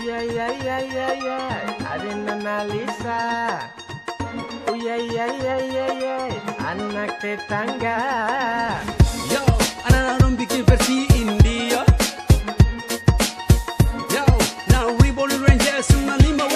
ya ya ya ya ya, ada Nalisa. Oh ya ya ya ya ya, anak tetangga. Yo, anak-anak orang bikin versi India. Yo, now Reborn Rangers 95W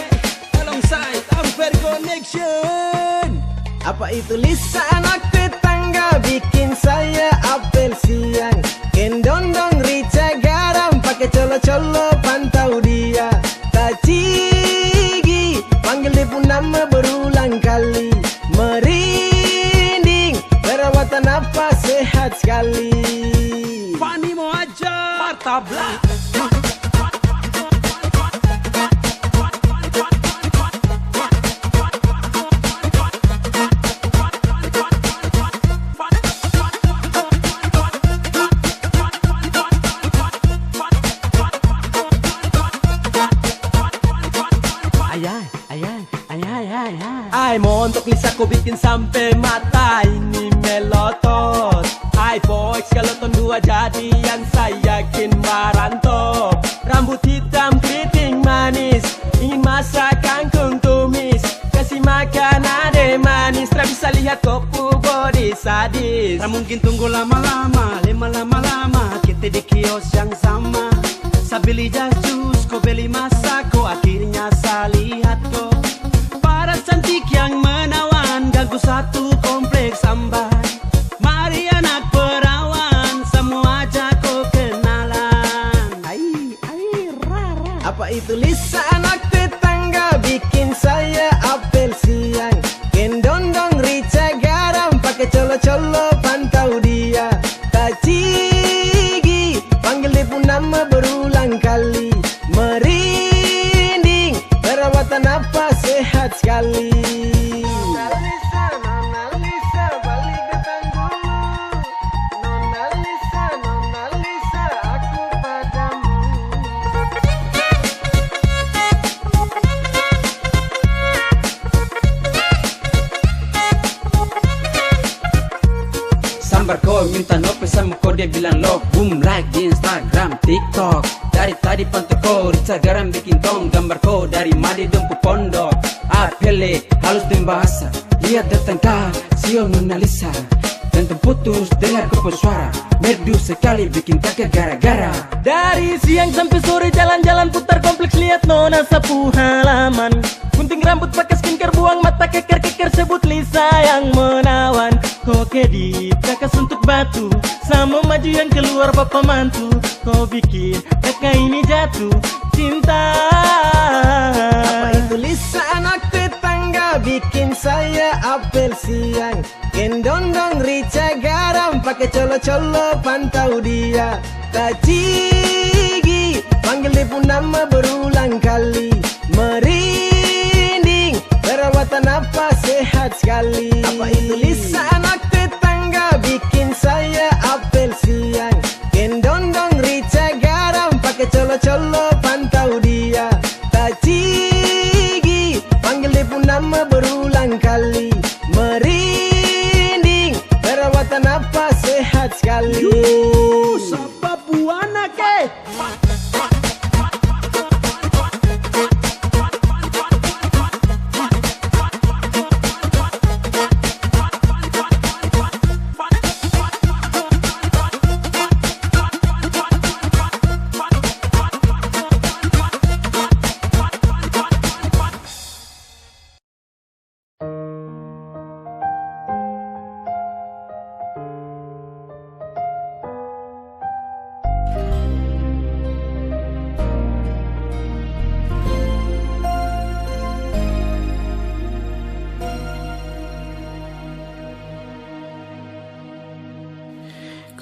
alongside Ampere Connection. Apa itu Lisa anak tetangga bikin saya apel siang. Gendong-dong rica garam pakai colo-colo pantau dia. Tacigi panggil dia pun nama berulang kali. Merinding perawatan apa sehat sekali. Fani mau ajar tabla. Ay mau untuk Lisa ku bikin sampai mata ini melotot. Ay boys kalau ton dua jadian saya yakin Maranto. Rambut hitam keriting manis, ingin masak kangkung tumis. Kasih makan ade manis, tak bisa lihat kopu body sadis. Tak mungkin tunggu lama-lama, lama-lama kita di kios yang sama. Saya beli jas jus, kau beli masak, kau akhirnya saya lihat kau. Paras cantik yang menawan, ganggu satu kompleks ambai. Mari anak perawan, semua ajak kau kenalan. Rara. Apa itu Lisa anak tetangga bikin saya apel siang. Gendong-dong rica garam pakai colo-colo pantau dia. Tacigi panggil dia pun nama berulang kali. Merinding perawatan apa sehat sekali. Nona Lisa balik datang dulu. Nona Lisa aku padamu. Sambar kau minta nope sama kau dia bilang love. Boom like di Instagram, TikTok. Dari tadi pantau kau rica garam bikin tong. Gambar kau dari Madi Dempu Pondok. Apele halus dan bahasa. Lihat datang kah Sio Nona Lisa. Dan terputus dengar kau suara. Merdu sekali bikin kakek gara-gara. Dari siang sampai sore jalan-jalan putar kompleks lihat Nona sapu halaman. Gunting rambut pakai skincare buang mata keker-keker sebut Lisa yang menawan. Kau kedip kakak suntuk batu sama maju yang keluar bapak mantu. Kau bikin kakak ini jatuh cinta. Apa itu Lisa anak tetangga bikin saya apel siang. Gendong-dong rica garam pakai colo-colo pantau dia. Tacigi panggil dia pun nama berulang kali. Merinding perawatan apa sehat sekali. Apa itu Lisa anak tetangga bikin saya apel siang. Gendong-dong rica garam pakai colo-colo pantau dia. Tacigi panggil dia pun nama berulang kali. Merinding perawatan apa sehat sekali. Sapa buana ke?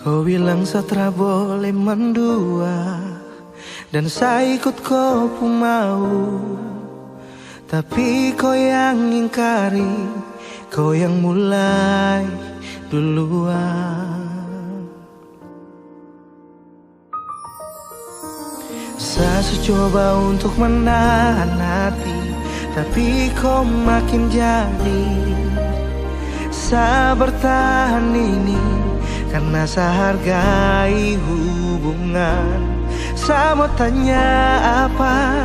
Kau bilang satra boleh mendua dan saya ikut kau pun mau. Tapi kau yang ingkari, kau yang mulai duluan. Saya coba untuk menahan hati, tapi kau makin jadi. Saya bertahan ini karena saya hargai hubungan. Saya mau tanya apa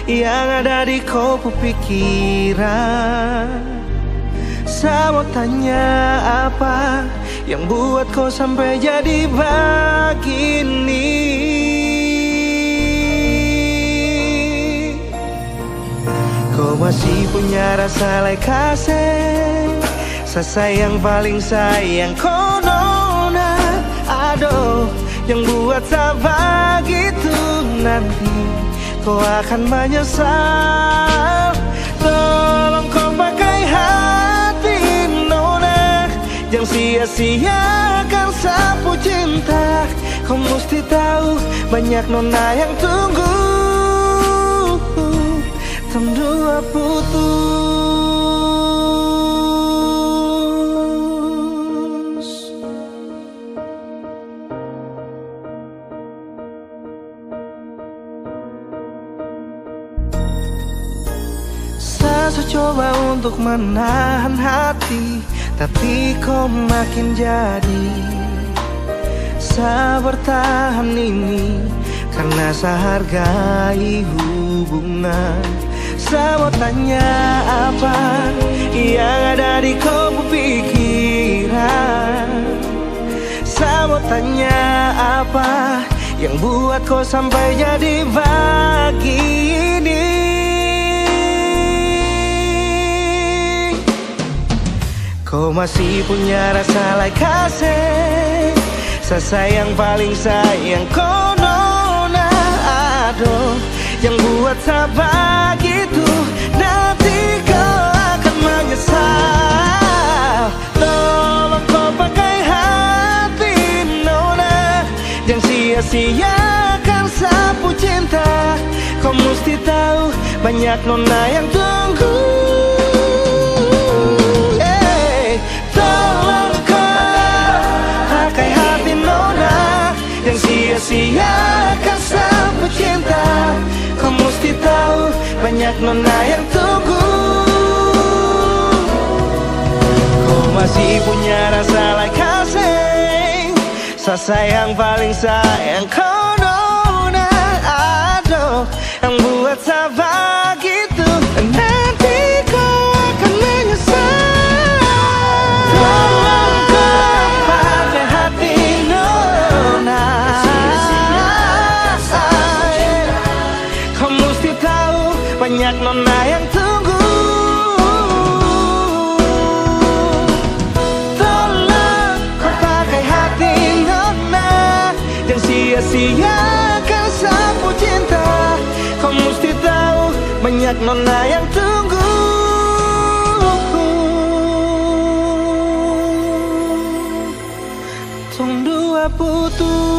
yang ada di kopu pikiran. Saya mau tanya apa yang buat kau sampai jadi begini. Kau masih punya rasa like kasih, sayang paling sayang kau nona. Aduh, yang buat saya begitu, nanti kau akan menyesal. Tolong kau pakai hati nona, jangan sia-siakan sapu cinta. Kau mesti tahu banyak nona yang tunggu, dua putus. Saya coba untuk menahan hati, tapi kau makin jadi. Saya bertahan ini karena saya hargai hubungan. Saya mau tanya apa yang ada di kopu pikiran. Saya mau tanya apa yang buat kau sampai jadi begini. Kau masih punya rasa like kasih, sayang paling sayang kau nona. Aduh, yang buat saya begitu, nanti kau akan menyesal. Tolong kau pakai hati nona, jangan sia-siakan sapu cinta. Kau mesti tahu banyak nona yang tunggu. Tolong kau pakai hati nona, jangan sia-siakan sapu cinta. Kau mesti tahu banyak nona yang tunggu. Kau masih punya rasa like kasih, sayang paling sayang kau nona. Aduh, yang buat saya begitu, nanti kau akan menyesal. Tolong kau pakai hati nona, banyak nona yang tunggu. Tolong kau pakai hati nona, jangan sia-siakan sapu cinta. Kau mesti tahu banyak nona yang tunggu. Tong dua putus.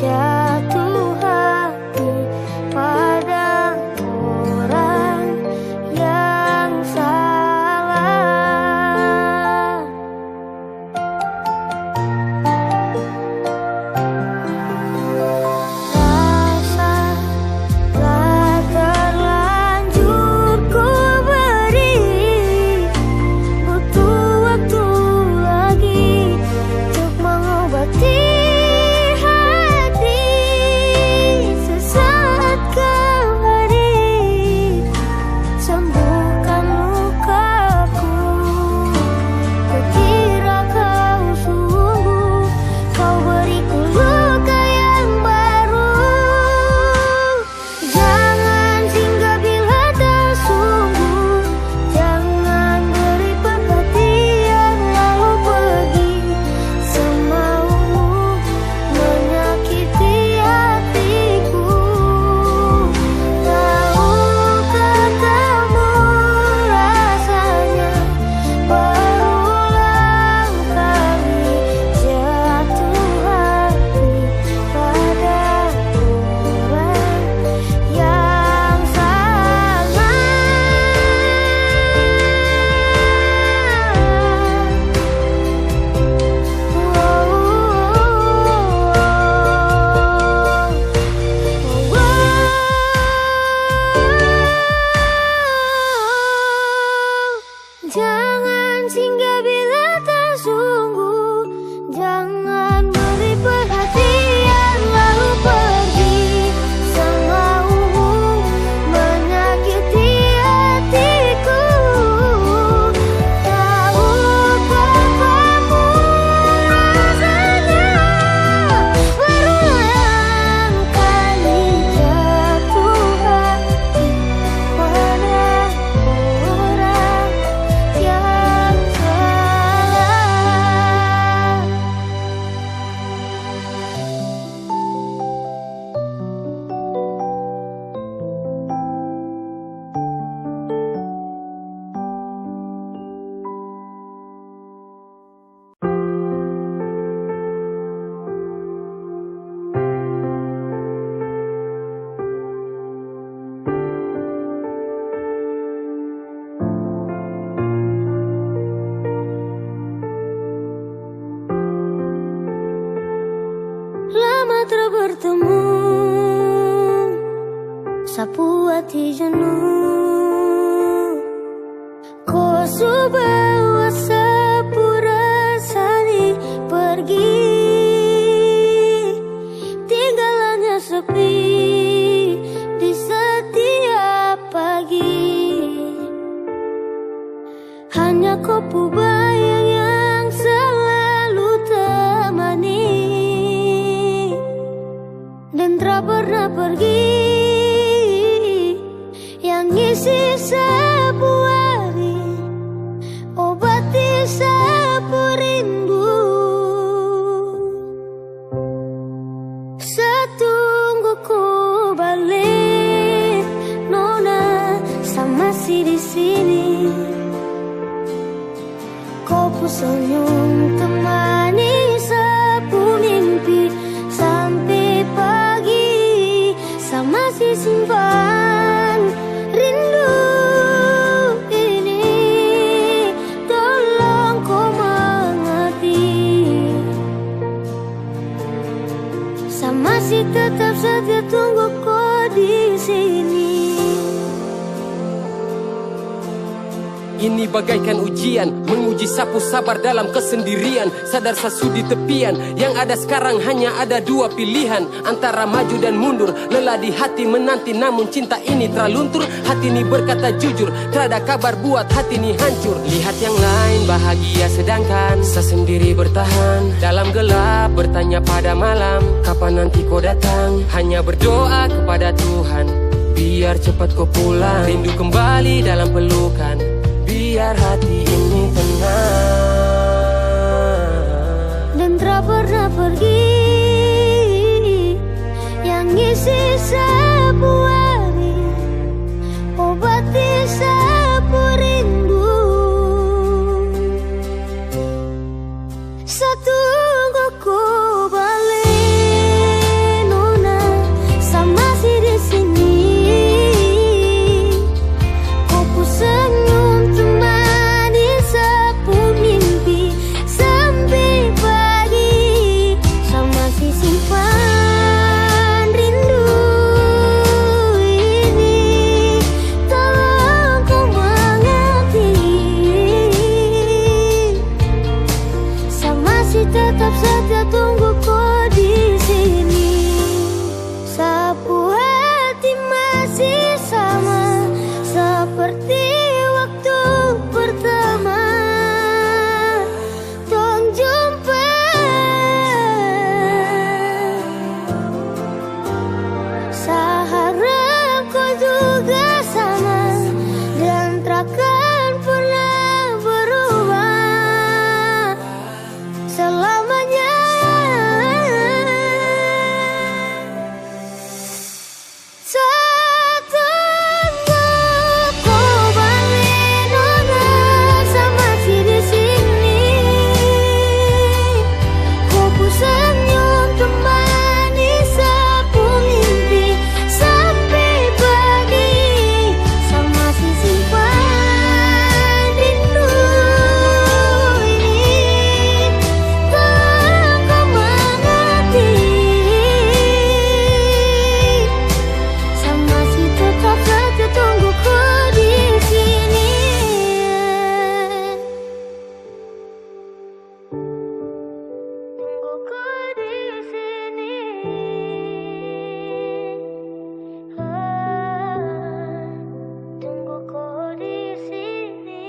Jatuh hati pada segera bertemu, sapu hati jenuh. Kau bawa sapu rasani pergi, tinggalannya sepi di setiap pagi. Hanya kopu bayang yang selalu temani, dan tak pernah pergi, yang ngisi sapu hari, obati sapu rindu. Setunggu ku balik, Nona, sama si di sini. Kopu senyum temani sapu mimpi sampai pagi, sama si simpan rindu ini. Tolong kau mengerti, sama si tetap setia tunggu kau di sini. Ini bagaikan ujian, menguji sapu sabar dalam kesendirian. Sadar sasudi tepian, yang ada sekarang hanya ada dua pilihan, antara maju dan mundur. Lelah di hati menanti, namun cinta ini terluntur. Hati ini berkata jujur, tiada kabar buat hati ini hancur. Lihat yang lain bahagia sedangkan saya sendiri bertahan dalam gelap, bertanya pada malam, kapan nanti kau datang. Hanya berdoa kepada Tuhan, biar cepat kau pulang. Rindu kembali dalam pelukan, biar hati ini tenang. Dan tak pernah pergi, yang ngisi sapu hari, obati sapu rindu. Setunggu ku balik, Nona, sama si di sini. Kopu senyum temani sapu mimpi sampai pagi, sama si simpan rindu ini. Tolong kau mengerti, sama si tetap setia tunggu kau di sini. Sapu hati masih sama seperti waktu pertama tong jumpa. Seharap kau juga sama, dan takkan pernah berubah selamanya. Setunggu kau balik, Nona, sama si di sini. Kopu senyum temani sapu mimpi sampai pagi, sama si simpan rindu ini. Tolong kau mengerti, sama si tetap setia tunggu kau di sini. Tunggu kau di sini. Tunggu kau di sini.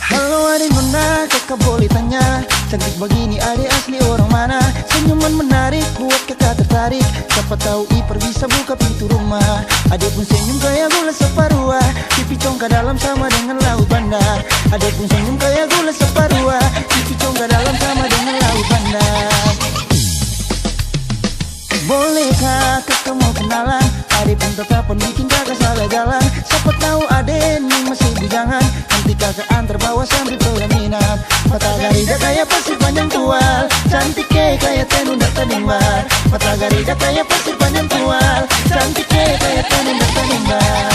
Halo adik Nona, kakak boleh tanya, cantik begini adik asli orang mana? Senyuman menarik buat kakak tertarik, siapa tahu Iper bisa buka pintu rumah. Adik pun senyum kayak gula separuh, pipi congka dalam sama dengan laut bandar. Adik pun senyum kayak gula separuh, pipi congka dalam sama dengan laut bandar. Bolehkah kakak mau kenalan? Ade pun tetap bikin kakak salah jalan. Siapa tahu ade nih masih bujangan, nanti kakak antar bawa sambil pelaminan. Mata garida kayak pasir panjang tual, cantik kayak tenun dan tenimbar. Mata garida kayak pasir panjang tual, cantik kayak tenun dan tenimbar.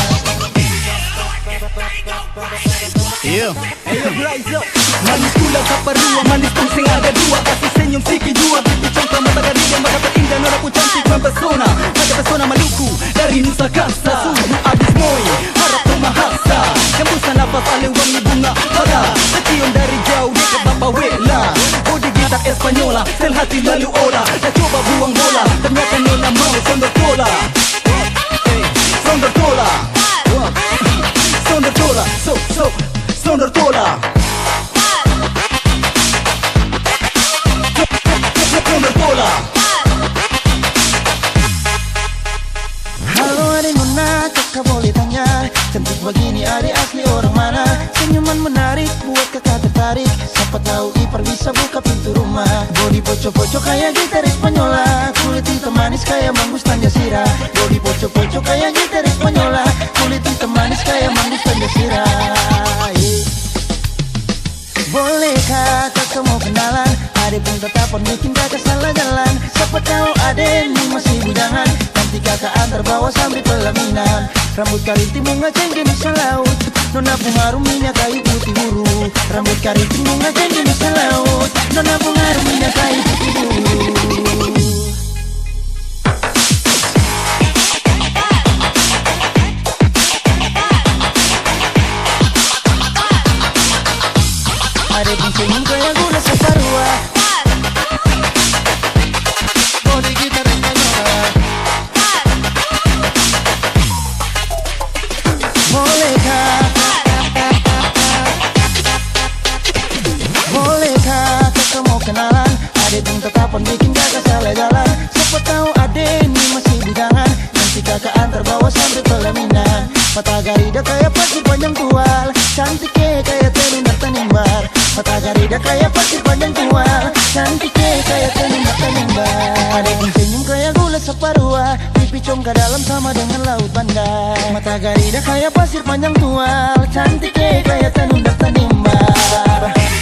Manis pula kaparua, manis pun sing ada dua. Kasih senyum siki jua, pipi contoh mata garida maka terindah noraku cantik mempesona. Maka pesona Maluku dari Nusa Kasa, sungguh abis moi, harap pemahasa. Hembusan nafas ale wangi bunga pada, tercium dari jauh dekat Bapa Wela. Bodi gitar Espanyola, sel hati lalu ola. Dah coba buang bola, ternyata nona mau sondor tola. Sondor tola, sondor tola, sondor tola. Halo ade nona, kakak boleh tanya, cantik begini ade asli orang mana? Senyuman menarik buat kakak tertarik, siapa tahu ipar bisa buka pintu rumah. Bodi poco-poco kayak gitar Espanyola, kulit hitam manis kayak manggus tanda sirah. Bodi poco-poco kayak gitar Espanyola, kulit hitam manis kayak manggus tanda sirah. Bolehkah kakak mau kenalan? Ade pun tetap bikin kakak salah jalan. Siapa tahu ade nih masih bujangan, nanti kakak antar bawa sambil pelaminan. Rambut keriting bunga cengkeh misal laut, nona bunga minyak kayu putih buru. Rambut keriting bunga cengkeh misal laut, nona bunga minyak kayu putih buru. Ade pun senyum kayak gula separua, bodi gitar Espanyola. Bolehkah kakak mau kenalan? Ade pun tetap bikin kakak salah jalan. Siapa tahu ade nih masih bujangan, nanti kakak antar bawa sampai pelaminan. Mata garida kayak pasir panjang tual, cantik kayak tenun dan tenimbar. Mata garida kayak pasir panjang tual, cantik kayak tenun dan tenimbar. Ade pun senyum kayak gula separua, pipi congkak dalam sama dengan laut Banda. Mata garida kayak pasir panjang tual, cantik kayak tenun dan tenimbar. Pasir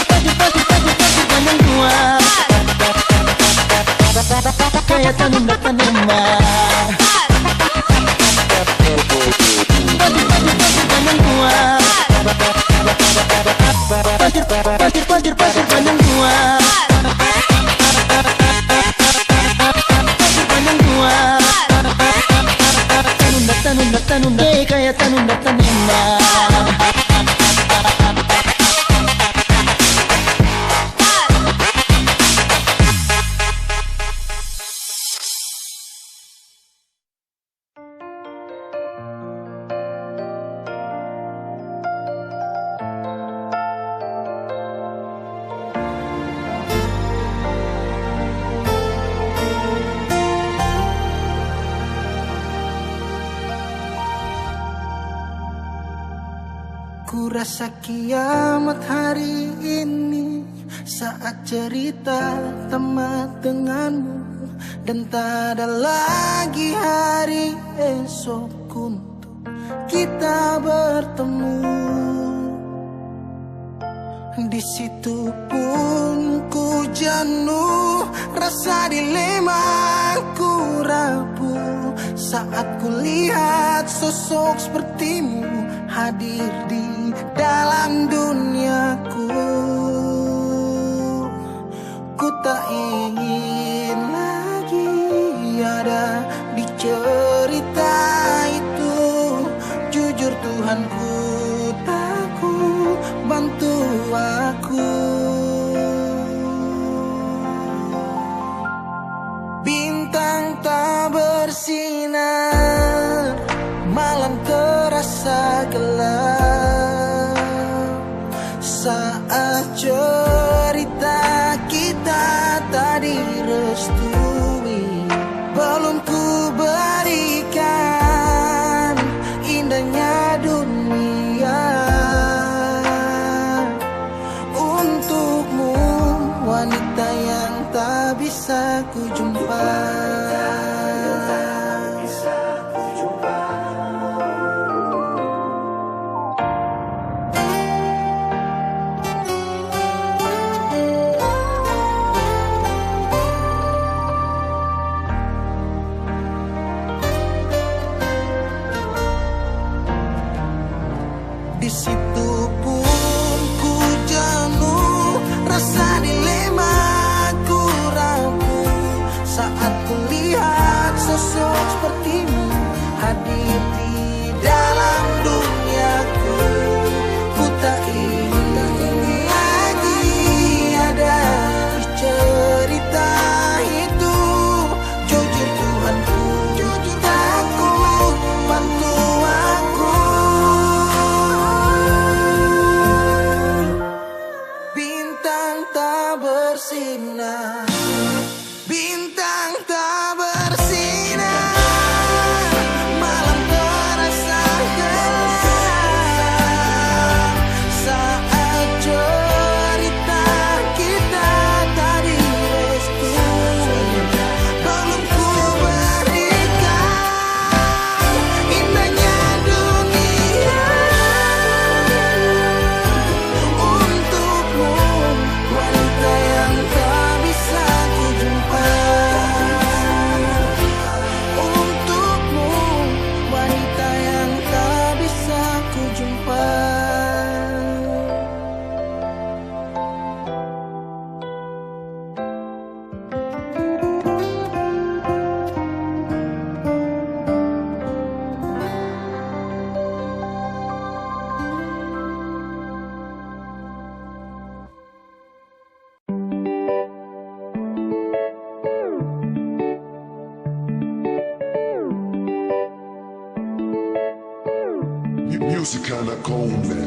panjang tual, kayak tenun dan tenimbar. Pasir panjang tual, pasir panjang tual, pasir panjang tual, tenun kayak tenun dan tenimbar. Ku rasa kiamat hari ini saat cerita tamat denganmu, dan tak ada lagi hari esok untuk kita bertemu. Di situ pun ku jenuh, rasa dilema ku rapuh saat ku lihat sosok sepertimu hadir di dalam duniaku. Ku tak ingin lagi ada di cerita itu. Jujur Tuhan, ku takut, bantu aku. Bintang tak bersinar, malam terasa gelap saat cerita kita tak direstui. Belum ku berikan indahnya dunia untuk yang tak bisa ku jumpa. Di situ pun ku jenuh, rasa dilema ku ragu saat kulihat sosok sepertimu hadir di dalam duniaku. Ku tak ingin lagi ada di cerita hidup. Jujur Tuhanku, takut bantu aku. Bintang tak bersinar, bintang tak bersinar, malam terasa gelap saat cerita kita tak direstui. Belum ku berikan indahnya dunia untukmu, wanita yang tak bisa ku jumpa. Untukmu, wanita yang tak bisa ku jumpa. Music kinda cold, man.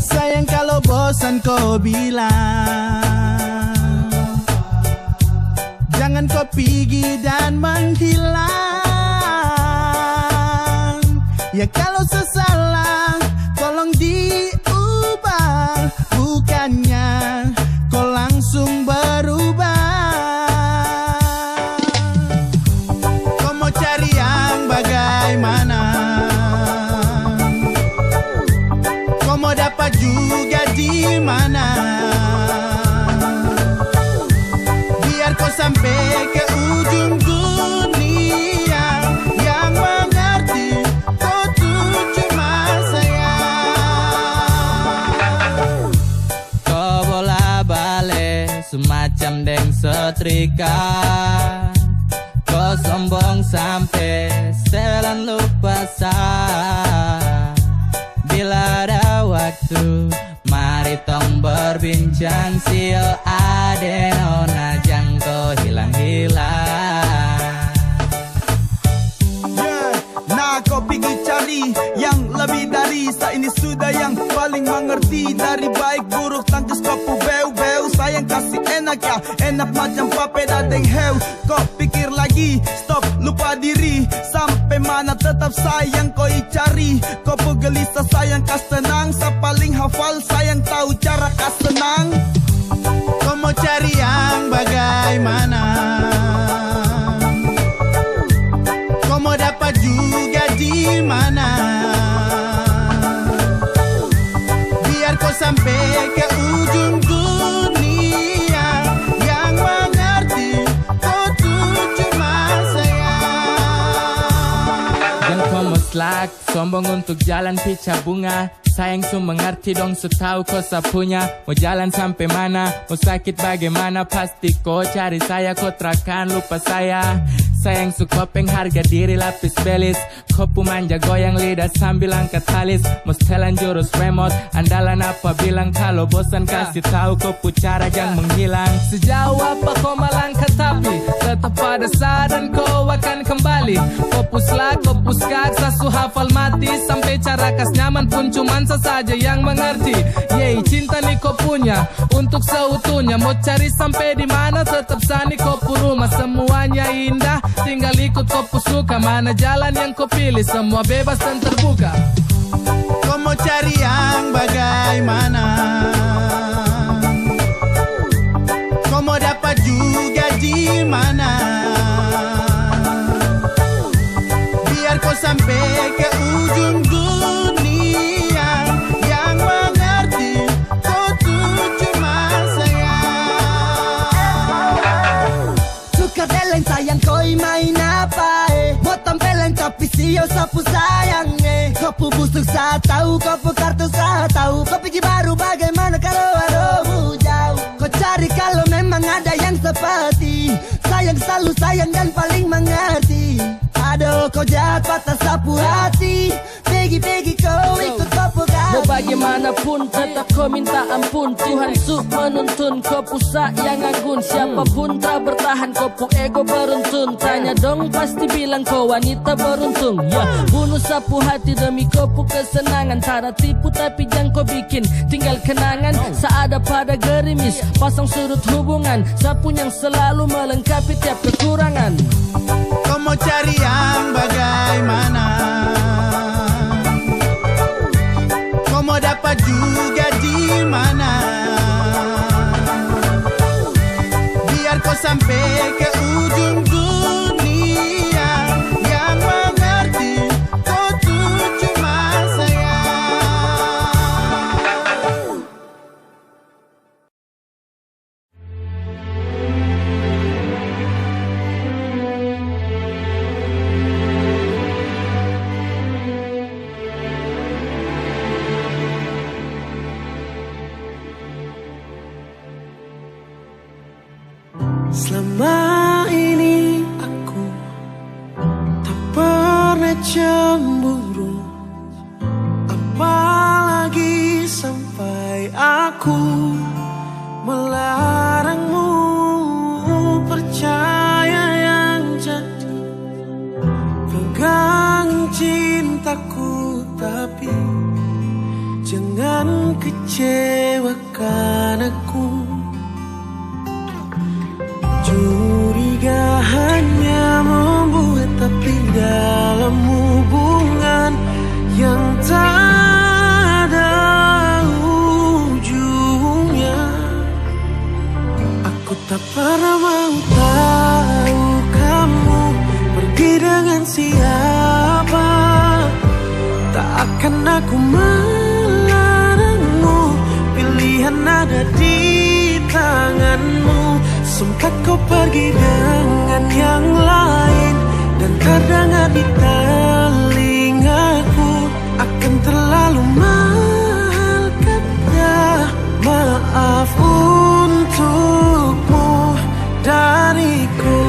Sayang kalau bosan kau bilang, jangan kau pergi dan menghilang. Ya kalau sesalah tolong diubah, bukannya kau langsung berubah. Kau mau cari yang bagaimana? Kau mau dapat juga di mana? Biar kau sampai ke ujung dunia yang mengerti kau tuh cuma sayang. Kau bola balik semacam deng setrika. Kau sombong sampai setelan lupa sah. Bila ada waktu, mari tong berbincang. Sio adeno najang kau hilang-hilang. Nah kau pergi cari yang lebih dari ini sudah yang paling mengerti. Dari baik buruk tangkis kau beu-beu. Sayang kasih enak ya, enak macam papeda deng heu. Kau pikir lagi, stop lupa diri. Sampai mana tetap sayang kau cari. Kau gelisah sayang kas tenang. Sa paling hafal sayang tahu cara kas tenang. Kau mau cari yang bagaimana? Kau mau dapat juga di mana? Biar kau sampai ke ujung dunia yang mengerti kau tuh cuma sayang. Dan kau muslak, so Sombong untuk jalan pica bunga. Sayang su mengerti dong, su tahu kau sapunya. Mau jalan sampai mana, mau sakit bagaimana, pasti kau cari saya, kau terakan lupa saya. Sayang su kopeng harga diri lapis belis. Kopu manja goyang lidah sambil angkat talis. Mau setelan jurus remote, andalan apa bilang. Kalau bosan kasih tahu kopu cara jangan menghilang. Sejauh apa kau melangkah tapi tetap pada saat dan kau akan kembali. Kopus lah, kopus kak, sasu hafal mati. Sampai cara kas nyaman pun cuman saja yang mengerti. Yeay, cinta nih kau punya untuk seutuhnya. Mau cari sampai di mana tetap sani kopu rumah. Semuanya indah, tinggal ikut kopu suka. Mana jalan yang kau pilih, semua bebas dan terbuka. Kau mau cari yang bagaimana? Kau mau dapat juga di mana? Biar kau sampai ke ujung dunia yang mengerti kau tuh cuma sayang. Suka deleng sayang kau main apa Mau tampeleng tapi siyo sapu sayang Kopu busuk saat tahu, kopu kartu saat tahu. Kau pikir baru bagaimana kalau aduh jauh. Kau cari kalau memang ada yang seperti sayang, selalu sayang dan paling mengerti. Aduh kau jahat patah sapu hati. Pegi kau ikut kopu kami. Mau bagaimanapun tetap kau minta ampun. Tuhan su menuntun kopu yang anggun. Siapapun tak bertahan kopu ego beruntun. Tanya dong pasti bilang kau wanita beruntung. Ya bunuh sapu hati demi kopu kesenangan. Tara tipu tapi jangan kau bikin tinggal kenangan. Seada pada gerimis pasang sudut hubungan. Sapu yang selalu melengkapi tiap kekurangan. Kau mau cari yang bagaimana? Kau mau dapat juga di mana? Biar kau sampai ke ujung dunia yang mengerti kau tuh cuma sayang. Selama ini aku tak pernah cemburu, apalagi sampai aku melarangmu percaya yang jadi. Pegang cintaku tapi jangan kecewakan aku. Curiga hanya membuat tapi dalam hubungan yang tak ada ujungnya. Aku tak pernah mau tahu kamu pergi dengan siapa. Tak akan aku melarangmu, pilihan ada di tanganmu. Sempat kau pergi dengan yang lain dan terdengar di telingaku akan terlalu mahal kata maaf untukmu dariku.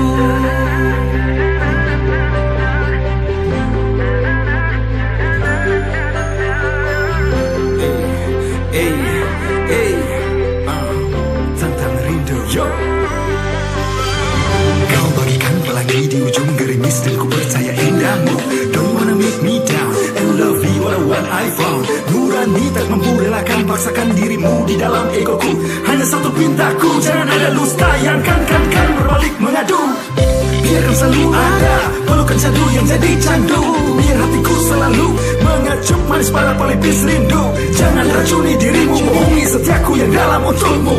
Tentang rindu, yo. Kau bagikan pelangi di ujung gerimis dan ku percaya indahmu. Don't wanna make me down and love you what I want I found. Nurani tak mampu relakan paksakan dirimu di dalam egoku. Hanya satu pintaku, jangan ada dusta yang kan berbalik mengadu. Biarkan selalu ada pelukan candu yang jadi candu. Biar hatiku selalu mengecup manis pada pelipis rindu. Jangan racuni dirimu, bohongi setiaku yang dalam untukmu.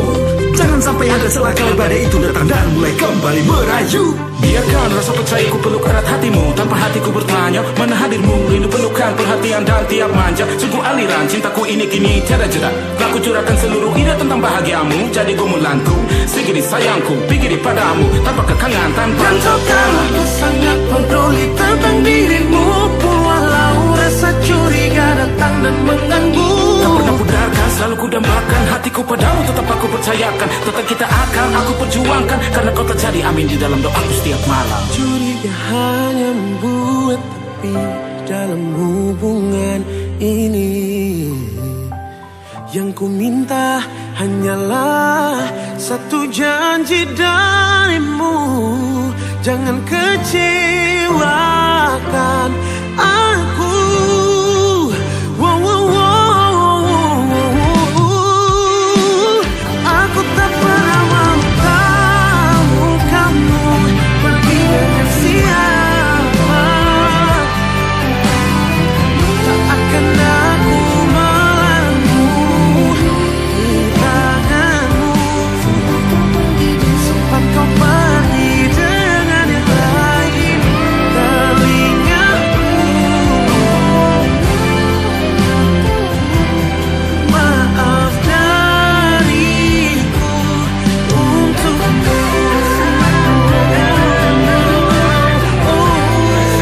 Jangan sampai ada celah kalau badai itu datang dan mulai kembali merayu. Biarkan rasa percayaku peluk erat hatimu. Tanpa hatiku bertanya mana hadirmu. Rindu pelukan perhatian dan tiap manja. Sungguh aliran cintaku ini kini tiada jeda. Telah ku curahkan seluruh ide tentang bahagiamu. Jadi gumulanku, segini sayangku, pikiri padamu. Tanpa kekangan, tanpa Tentukan aku sangat peduli tentang dirimu. Walau rasa curiga datang dan mengganggu. Tak pernah pudarkan, selalu ku dambakan hatiku padamu, tetap aku percayakan. Tetap kita akan aku perjuangkan, karena kau terjadi amin di dalam doaku setiap malam. Curiga hanya membuat tepi dalam hubungan ini. Yang ku minta hanyalah satu janji darimu, jangan kecewakan aku. Wow, wow, wow. Aku tak pernah mau tahu kamu pergi dengan siapa. Tak akan aku melarangmu di tanganmu. Sempat kau pergi dengan yang lain, teringatku. Maaf dariku untukmu. Maaf untukmu dariku.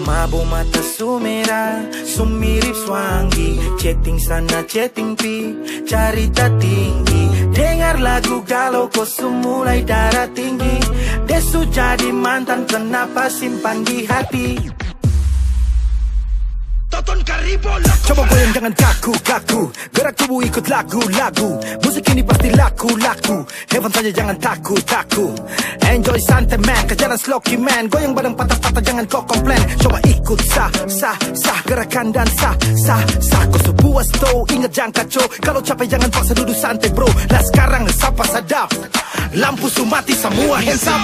Mabo mata sumera, sumirip swangi. Chatting sana, chatting pi, carita tinggi. Dengar lagu galau kau semulai darah tinggi. Desu jadi mantan, kenapa simpan di hati? Coba goyang jangan kaku-kaku, gerak tubuh ikut lagu-lagu. Musik ini pasti laku-laku, heaven saja jangan takut-takut. Enjoy santai man, kejalan slow-key man. Goyang badan patah-patah jangan kau komplain. Coba ikut sah, gerakan dan sah. Kau sebuah stow, ingat jangan kacau. Kalau capek jangan paksa duduk santai bro. Lah sekarang sapa sadap, lampu sumati semua hands up.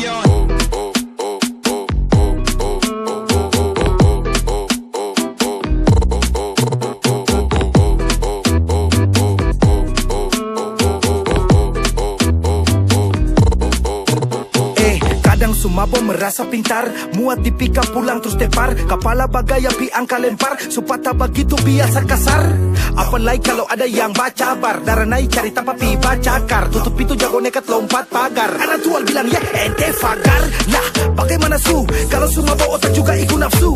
Sumabo merasa pintar, muat dipikap pulang terus tepar. Kepala bagai api angka lempar, supata begitu biasa kasar. Apalagi kalau ada yang baca bar, darah naik cari tanpa pipa cakar. Tutup pintu jago nekat lompat pagar. Anak tual bilang ya ente fagar. Lah bagaimana su, kalau Sumabo otak juga ikut nafsu.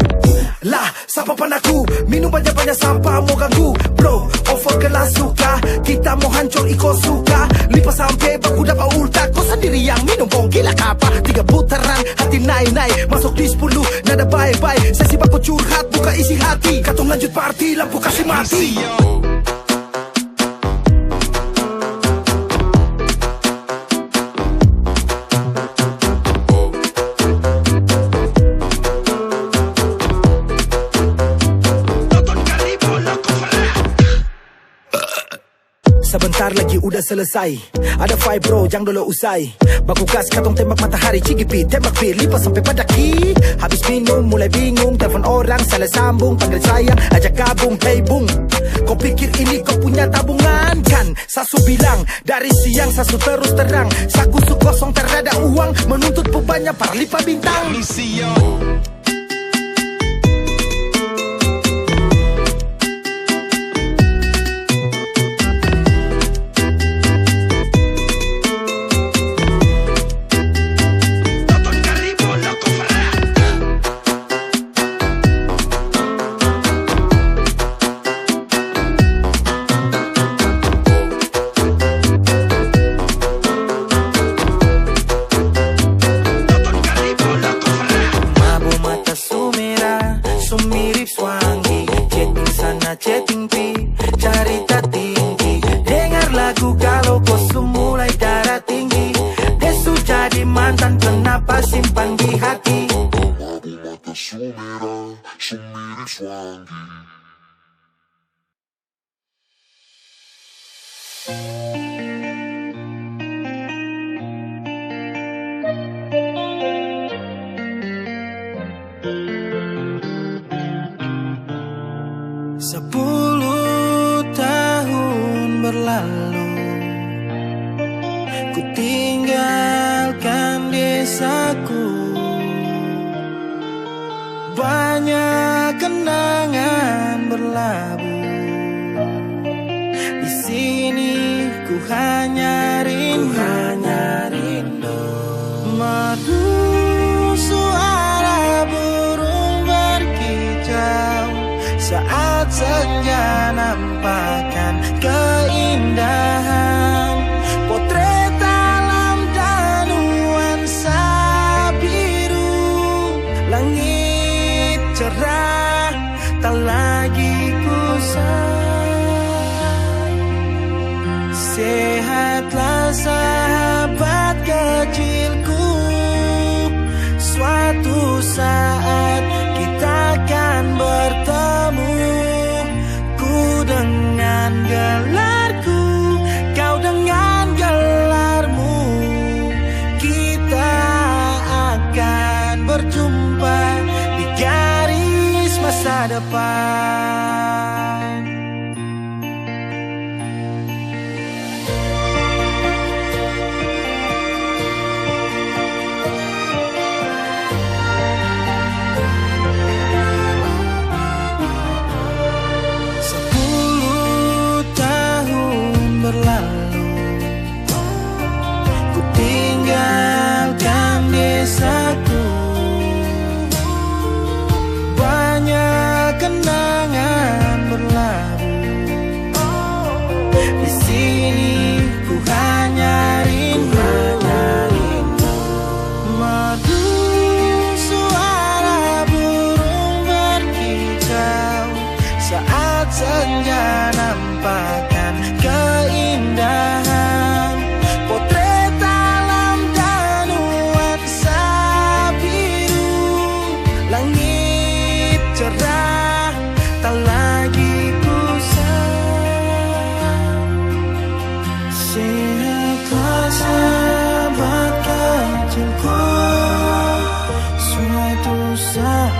Lah sapa panaku, minum banyak-banyak sampah mau ganggu. Bro, over kelas suka, kita mau hancur ikut suka. Lipas sampai baku dapat ulta, kau sendiri yang minum bong gila kapa. 3 putaran, hati naik-naik, masuk di 10, nada baik-baik. Sesi baku curhat, buka isi hati. Katong lanjut party, lampu kasih mati. Sebentar lagi udah selesai. Ada fight bro, jangan dulu usai. Baku gas katong tembak matahari, cigipi tembak pi, lipas sampai pada ki. Habis minum mulai bingung, telepon orang salah sambung, panggil sayang ajak gabung, hey boom. Kau pikir ini kau punya tabungan kan? Sasu bilang dari siang sasu terus terang. Saku su kosong terada uang, menuntut bebannya para lipa bintang. Sumira, sumiri swangi. Tahun berlalu, ku tinggalkan desaku. Banyak kenangan berlabuh. Di sini ku hanya rindu, merdu suara burung berkicau saat senja nampakkan keindahan. Potret alam dan nuansa biru, langit cerah tak lagi kusam. Sehatlah sahabat kecilku, suatu saat kita akan bertemu. Ku dengan gelarku, kau dengan gelarmu, kita akan berjumpa di garis masa depan. Berlalu, ku tinggalkan desaku. Banyak kenangan berlabuh. Di sini ku hanya rindu, merdu suara burung berkicau saat senja nampakkan keindahan. Potret alam dan nuansa biru, langit cerah tak lagi kusam. Sehatlah sahabat kecilku, suatu saat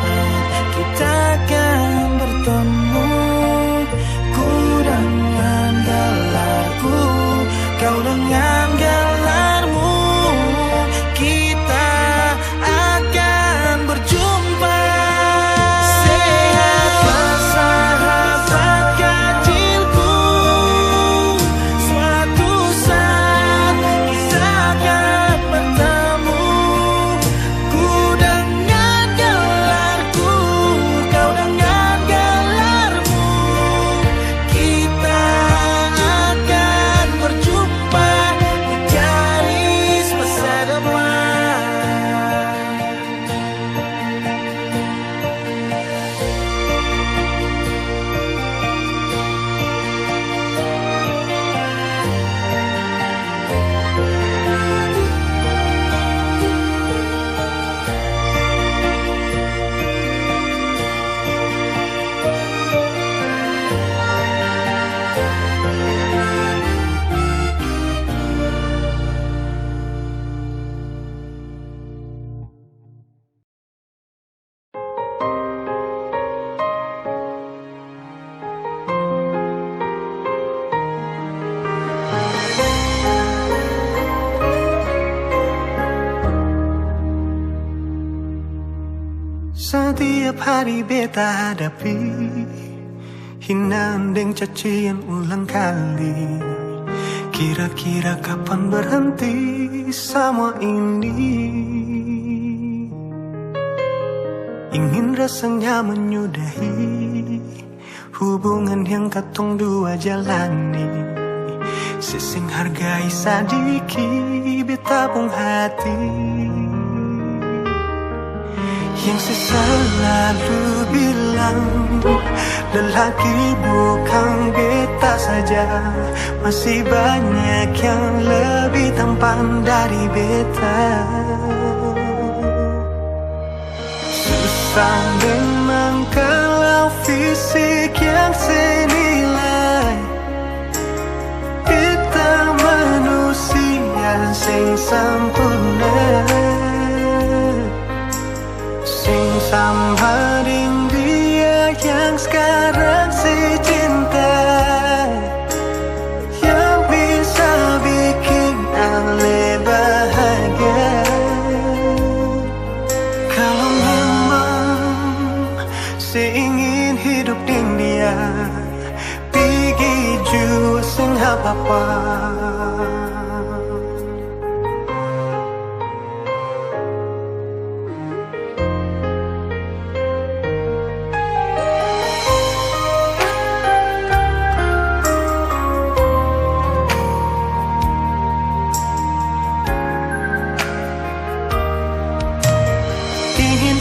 kita akan bertemu. Kau dengan gelarmu, kita akan berjumpa. Sehatlah sahabat kecilku, suatu saat kita akan bertemu. Ku dengan gelarku, kau dengan gelarmu, kita akan berjumpa di garis masa depan. Setiap hari beta hadapi hinaan dan cacian ulang kali. Kira-kira kapan berhenti semua ini? Ingin rasanya menyudahi hubungan yang katong dua jalani. Sesing hargai sadiki beta pun hati. Yang selalu bilang lelaki bukan beta saja, masih banyak yang lebih tampan dari beta. Susah susah memang kalau fisik yang senilai. Kita manusia sing sampurna, sing sama dengan dia yang sekarang secinta, yang bisa bikin Ale bahagia. Kalau memang seingin hidup dengan dia, pergi jua sing apa-apa.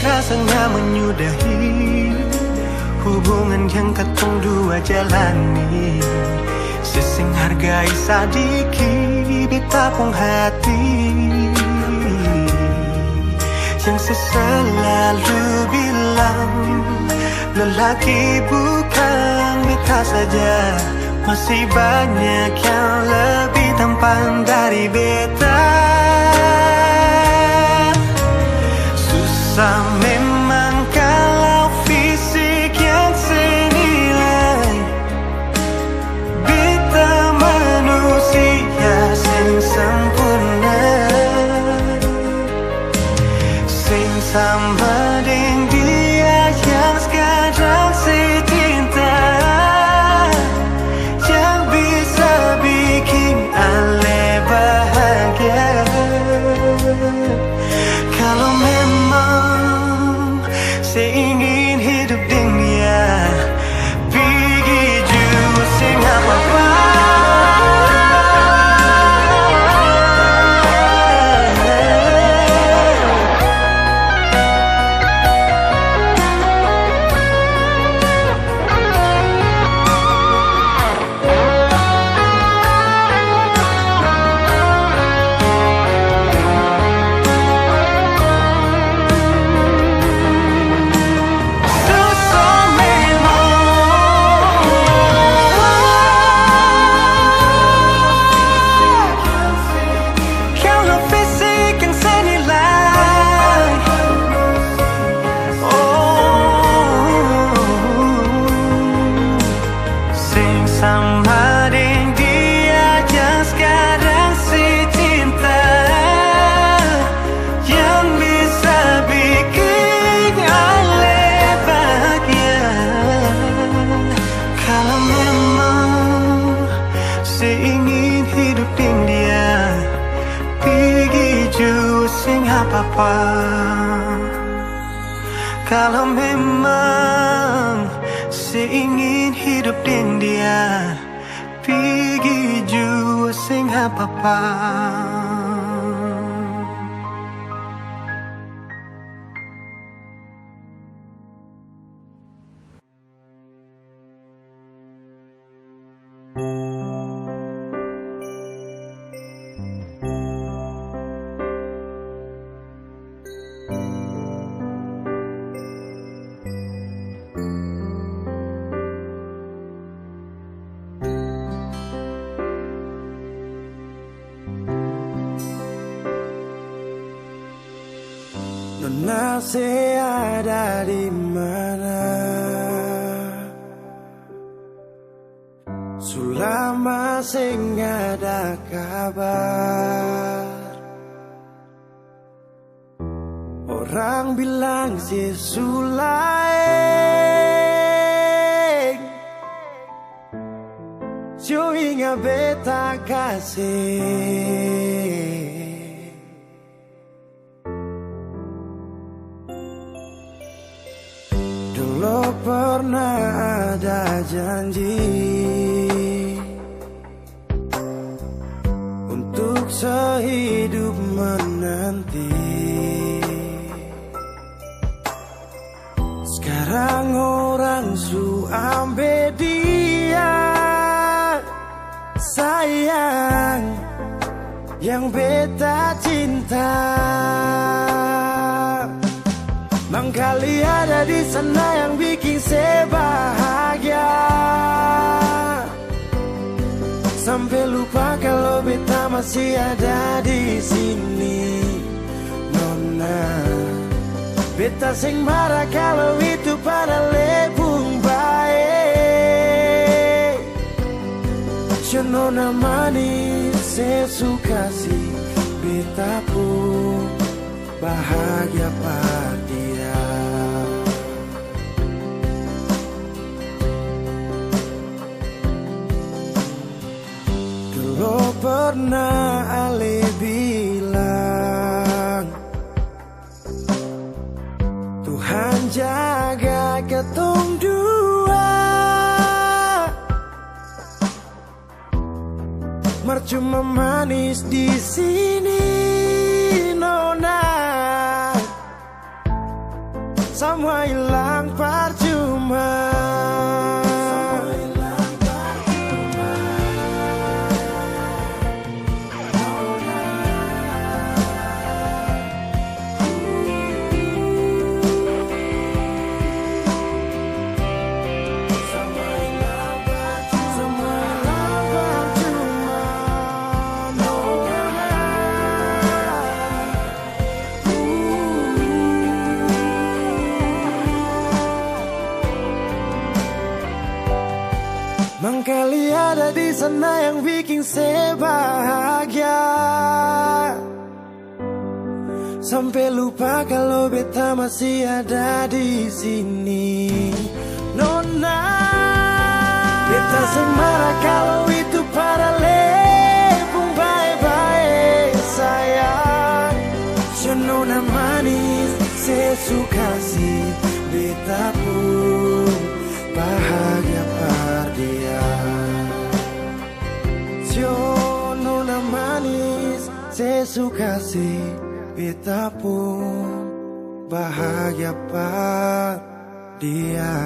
Rasanya menyudahi hubungan yang katong dua jalani. Sesing hargai sadiki bita pong hati, yang selalu bilang lelaki bukan bita saja, masih banyak yang lebih tampan dari beta. Susah memang kalau fisik yang senilai. Beta manusia sing sempurna, sing sama dengan dia yang sekarang secinta, yang bisa bikin Ale bahagia. Kalau memang seingin hidup dengan dia, pergi jua sing apa-apa. Sama dengan dia yang sekarang secinta, yang bisa bikin Ale bahagia. Kalau memang seingin hidup dengan dia, pergi jua sing apa-apa. Kalau memang seingin hidup dengan dia, pergi jua sing apa-apa. Nona ada di mana? Sulama sing ada kabar. Orang bilang si Sulaing Cuinga beta kasih. Dulu pernah ada janji untuk sehidup menanti. Sekarang orang su ambil dia, sayang, yang beta cinta. Mangkali ada di sana yang bikin saya bahagia, sampai lupa kalau beta masih ada di sini. Nona, beta sing marah kalau itu pada lebung baik. Nona manis, saya suka si beta pun bahagia pada dia. Dulu pernah Ale bilang, Tuhan jaga ketong dua, mercuma manis di sini. Nona, semua hilang percuma. Mangkali ada di sana yang bikin saya bahagia, sampai lupa kalau beta masih ada di sini. Nona, beta sing marah kalau itu pada lebung baik-baik sayang. Nona manis, saya suka si beta pun bahagia pada dia. Nona manis, saya suka si beta pun bahagia pada dia.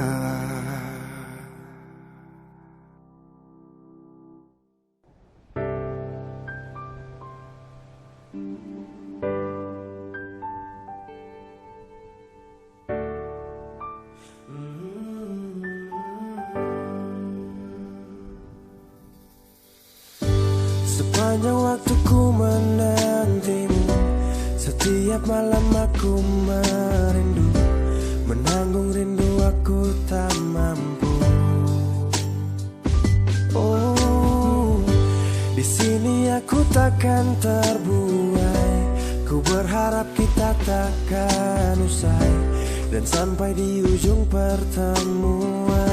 Sepanjang waktu ku menantimu, setiap malam aku merindu, menanggung rindu aku tak mampu. Oh, di sini aku takkan terbuai, ku berharap kita takkan usai, dan sampai di ujung pertemuan.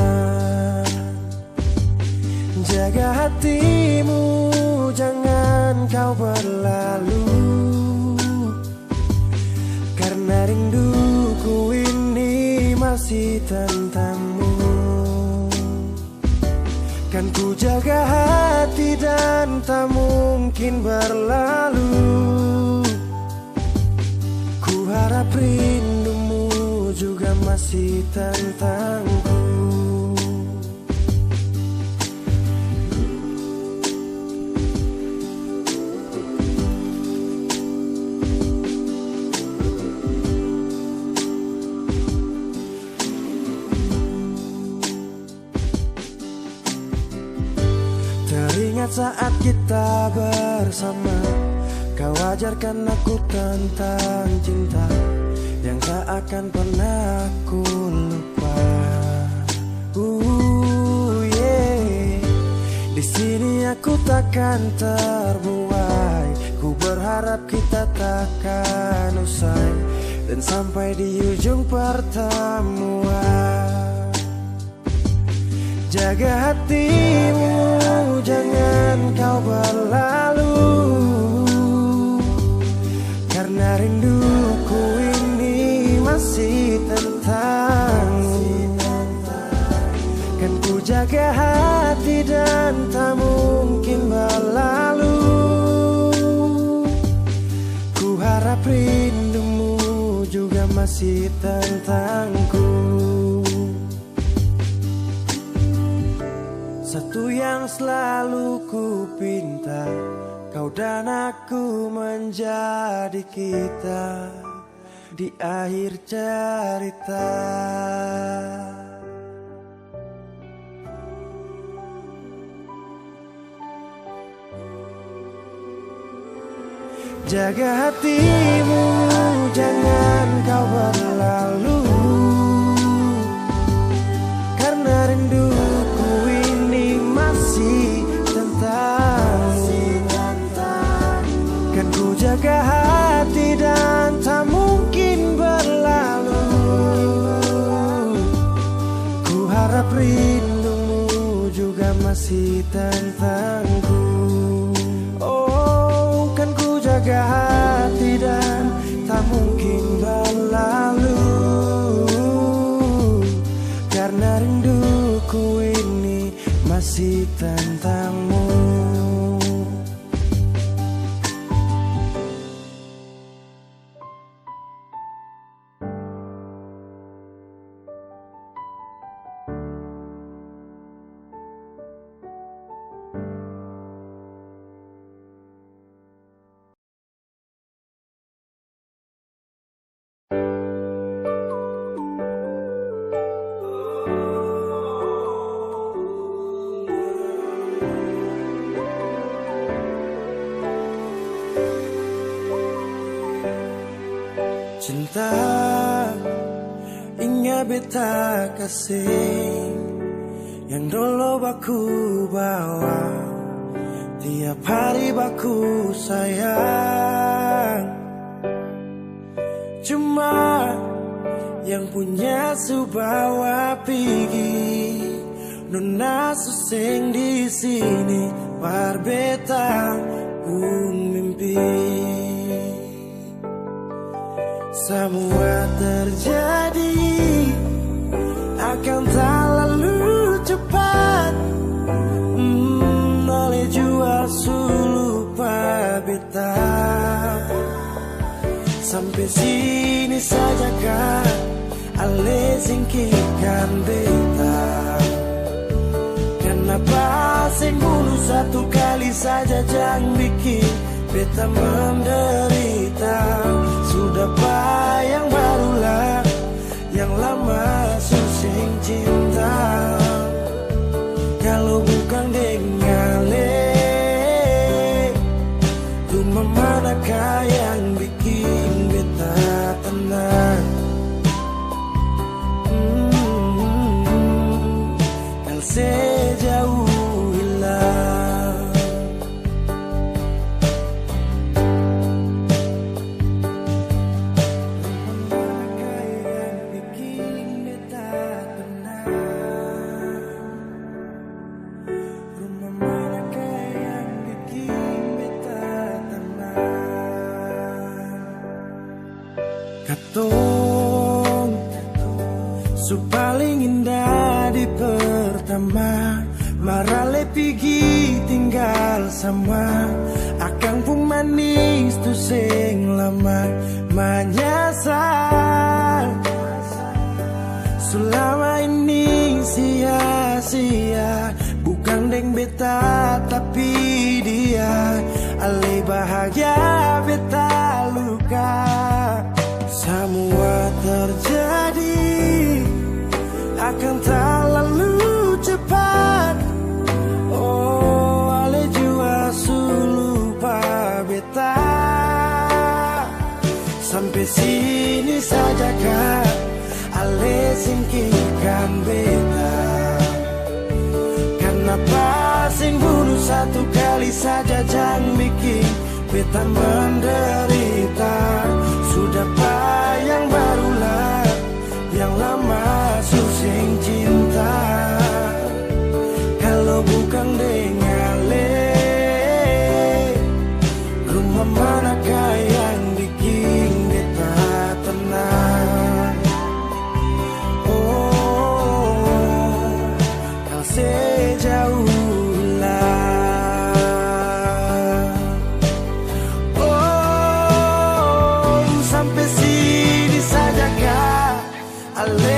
Jaga hatimu, jangan kau berlalu, karena rinduku ini masih tentangmu. Kan ku jaga hati dan tak mungkin berlalu. Ku harap rindumu juga masih tentangku. Teringat saat kita bersama, kau ajarkan aku tentang cinta yang tak akan pernah aku lupa. Yeah. Di sini aku takkan terbuai, ku berharap kita takkan usai, dan sampai di ujung pertemuan. Jaga hatimu, jangan kau berlalu, karena rinduku ini masih tentangmu. Kan ku jaga hati dan tak mungkin berlalu. Ku harap rindumu juga masih tentangku. Satu yang selalu ku pinta, kau dan aku menjadi kita. di akhir cerita. Jaga hatimu, jangan kau berlalu, karena rinduku ini masih tentangmu. Kan ku jaga hati dan tak mungkin berlalu. Ku harap rindumu juga masih tentangku. Oh, kan ku jaga hati dan tak mungkin berlalu, karena rinduku ini masih tentangmu. Cinta ingat beta kasih yang dulu baku bawa, tiap hari baku sayang. Cuma yang punya subawa pergi, nona suseng di sini barbeta pun mimpi. Semua terjadi akan tak lalu cepat, oleh jual lupa beta. Sampai sini saja kan ale singkirkan beta. Kenapa sing bunuh satu kali saja jangan bikin beta menderita. Sudah yang barulah, yang lama susing cinta. Kalau bukan dengan rumah manakah yang bikin beta tenang? Kal sejauh hilang. Katong su paling indah di pertama, marale pigi tinggal sama. Akang pun manis tu sing lama menyasar. Selama ini sia-sia, bukan deng beta tapi dia. Ale bahagia beta luka. Semua terjadi akan tak lalu cepat. Oh, ale jua lupa beta. Sampai sini saja kan ale singkirkan beta. Kenapa sing bunuh satu kali saja jangan bikin beta menderita. Sudah yang barulah, yang lama susing cinta. Kalau bukan dengan rumah manakah yang bikin beta tenang? Oh, kau sejauh sampai sini saja kah ale